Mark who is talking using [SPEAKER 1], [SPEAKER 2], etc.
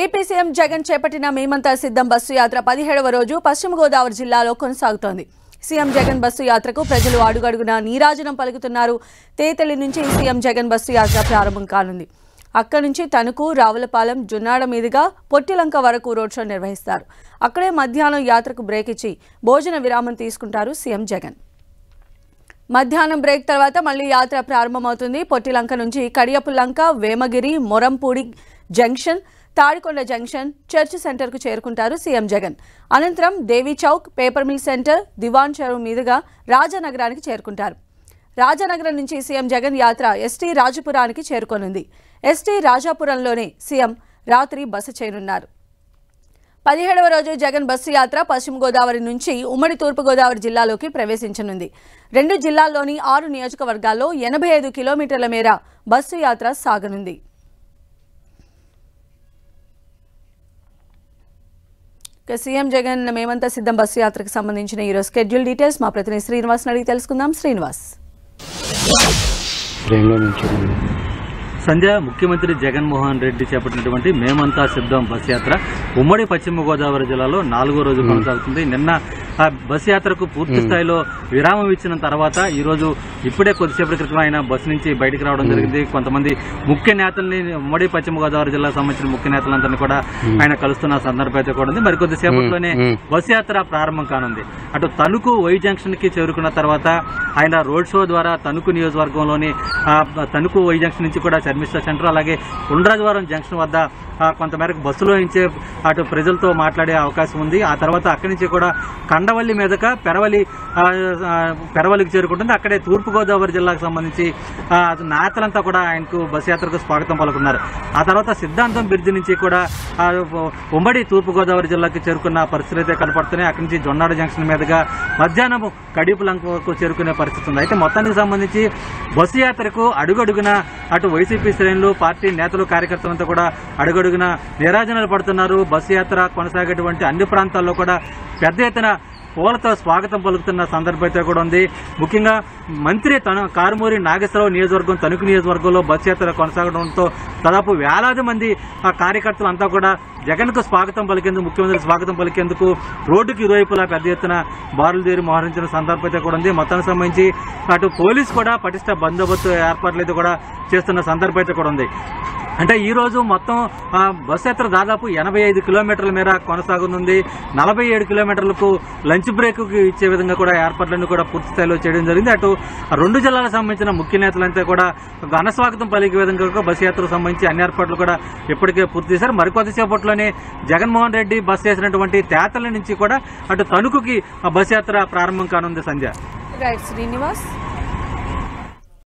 [SPEAKER 1] AP CM Jagan చేపట్టిన మేమంతా సిద్ధం బస్సు యాత్ర 17వ రోజు పశ్చిమ గోదావరి జిల్లాలో కొనసాగుతోంది. సీఎం జగన్ బస్సు యాత్రకు ప్రజలు అడుగడుగునా నీరాజనం పలుకుతున్నారు. తేతలి నుంచి సీఎం జగన్ బస్సు యాత్ర ప్రారంభం కానుంది. అక్కడి నుంచి తణుకు, రావులపాలెం, జున్నాడ మీదుగా పొట్టిలంక వరకు రోడ్ షో నిర్వహిస్తారు. అక్కడే మధ్యాహ్నం యాత్రకు బ్రేక్ ఇచ్చి భోజన విరామం తీసుకుంటారు సీఎం జగన్. మధ్యాహ్నం బ్రేక్ తర్వాత మళ్లీ యాత్ర ప్రారంభమవుతుంది. పొట్టిలంక నుంచి Kadiyapullanka, Vemagiri, Morampudi junction, Tadikonda junction, church సెంటర్కు చేరుకుంటారు సీఎం జగన్. అనంతరం Devi Chowk, paper mill centre, Diwan Cheruvu మీదుగా రాజానగరానికి చేరుకుంటారు. రాజానగరం నుంచి సీఎం జగన్ యాత్ర ఎస్టీ రాజపురానికి చేరుకోనుంది. ఎస్టీ రాజాపురంలోనే సీఎం రాత్రి బస చేయనున్నారు. 17వ రోజు జగన్ బస్సు యాత్ర పశ్చిమ గోదావరి నుంచి ఉమ్మడి తూర్పుగోదావరి జిల్లాలోకి ప్రవేశించనుంది. 2 జిల్లాల్లోని 6 నియోజకవర్గాల్లో 85 కిలోమీటర్ల మేర బస్సు యాత్ర సాగనుంది. సీఎం జగన్ మేమంతా సిద్ధం బస్సు యాత్రకు సంబంధించిన ఈరోజు స్కెడ్యూల్ డీటెయిల్స్ మా ప్రతినిధి శ్రీనివాస్ అడిగి తెలుసుకుందాం. శ్రీనివాస్.
[SPEAKER 2] సంధ్య, ముఖ్యమంత్రి జగన్మోహన్ రెడ్డి చేపట్టినటువంటి మేమంతా సిద్ధం బస్ యాత్ర ఉమ్మడి పశ్చిమ గోదావరి జిల్లాలో 4వ రోజు కొనసాగుతుంది. నిన్న ఆ బస్ యాత్రకు పూర్తి స్థాయిలో విరామం ఇచ్చిన తర్వాత ఈరోజు ఇప్పుడే కొద్దిసేపటి క్రితం ఆయన బస్సు నుంచి బయటకు రావడం జరిగింది. కొంతమంది ముఖ్య నేతల్ని, ఉమ్మడి పశ్చిమ గోదావరి జిల్లాకు సంబంధించిన ముఖ్య నేతలందరినీ కూడా ఆయన కలుస్తున్న సందర్భం అయితే కూడా ఉంది. మరి కొద్దిసేపట్లోనే బస్ యాత్ర ప్రారంభం కానుంది. అటు తణుకు వై జంక్షన్ కి చేరుకున్న తర్వాత ఆయన రోడ్ షో ద్వారా తణుకు నియోజకవర్గంలోని తణుకు వై జంక్షన్ నుంచి కూడా శర్మిష్ఠ సెంటర్, అలాగే ఉండ్రాజవరం జంక్షన్ వద్ద కొంతమేరకు బస్సులో నుంచే అటు ప్రజలతో మాట్లాడే అవకాశం ఉంది. ఆ తర్వాత అక్కడి నుంచి కూడా కండవల్లి మీదక పెరవలికి చేరుకుంటుంది. అక్కడే తూర్పుగోదావరి జిల్లాకు సంబంధించి నేతలంతా కూడా ఆయనకు బస్ యాత్రకు స్వాగతం పలుకున్నారు. ఆ తర్వాత సిద్ధాంతం బ్రిడ్జి నుంచి కూడా ఉమ్మడి తూర్పుగోదావరి జిల్లాకి చేరుకున్న పరిస్థితులు అయితే కనపడుతున్నాయి. అక్కడి నుంచి జొన్నాడ జంక్షన్ మీదుగా మధ్యాహ్నం కడిపులంక వరకు చేరుకునే పరిస్థితి ఉంది. అయితే మొత్తానికి సంబంధించి బస్సు యాత్రకు అడుగడుగున అటు వైసీపీ శ్రేణులు, పార్టీ నేతలు, కార్యకర్తలంతా కూడా అడుగడుగున నీరాజనాలు పడుతున్నారు. బస్సు యాత్ర కొనసాగేటువంటి అన్ని ప్రాంతాల్లో కూడా పెద్ద ఎత్తున పూలతో స్వాగతం పలుకుతున్న సందర్భం అయితే కూడా ఉంది. ముఖ్యంగా మంత్రి కారుమూరి నాగేశ్వరరావు నియోజకవర్గం, తణుకు నియోజకవర్గంలో బస్సు యాత్ర కొనసాగడంతో దాదాపు వేలాది మంది కార్యకర్తలు అంతా కూడా జగన్ కు స్వాగతం పలికేందుకు, ముఖ్యమంత్రి స్వాగతం పలికేందుకు రోడ్డుకి ఇరువైపులా పెద్ద ఎత్తున బారులుదేరి మోహరించిన సందర్భం అయితే కూడా ఉంది. మొత్తానికి సంబంధించి అటు పోలీసు కూడా పటిష్ట బందోబస్తు ఏర్పాట్లు అయితే కూడా చేస్తున్న సందర్భం అయితే కూడా ఉంది. అంటే ఈ రోజు మొత్తం బస్ యాత్ర దాదాపు 85 కిలోమీటర్ల మేర కొనసాగుతుంది. 47 కిలోమీటర్లకు లంచ్ బ్రేక్ ఇచ్చే విధంగా కూడా ఏర్పాట్లన్నీ కూడా పూర్తి స్థాయిలో చేయడం జరిగింది. అటు 2 జిల్లాలకు సంబంధించిన ముఖ్య నేతలంతా కూడా ఘన స్వాగతం పలికే విధంగా బస్ యాత్రకు సంబంధించి అన్ని ఏర్పాట్లు కూడా ఇప్పటికే పూర్తి చేశారు. మరికొద్దిసేపట్లోనే జగన్మోహన్ రెడ్డి బస్ చేసినటువంటి తేతల నుంచి కూడా అటు తణుకుకి బస్ యాత్ర ప్రారంభం కానుంది. సంధ్య.
[SPEAKER 1] రైట్ శ్రీనివాస్.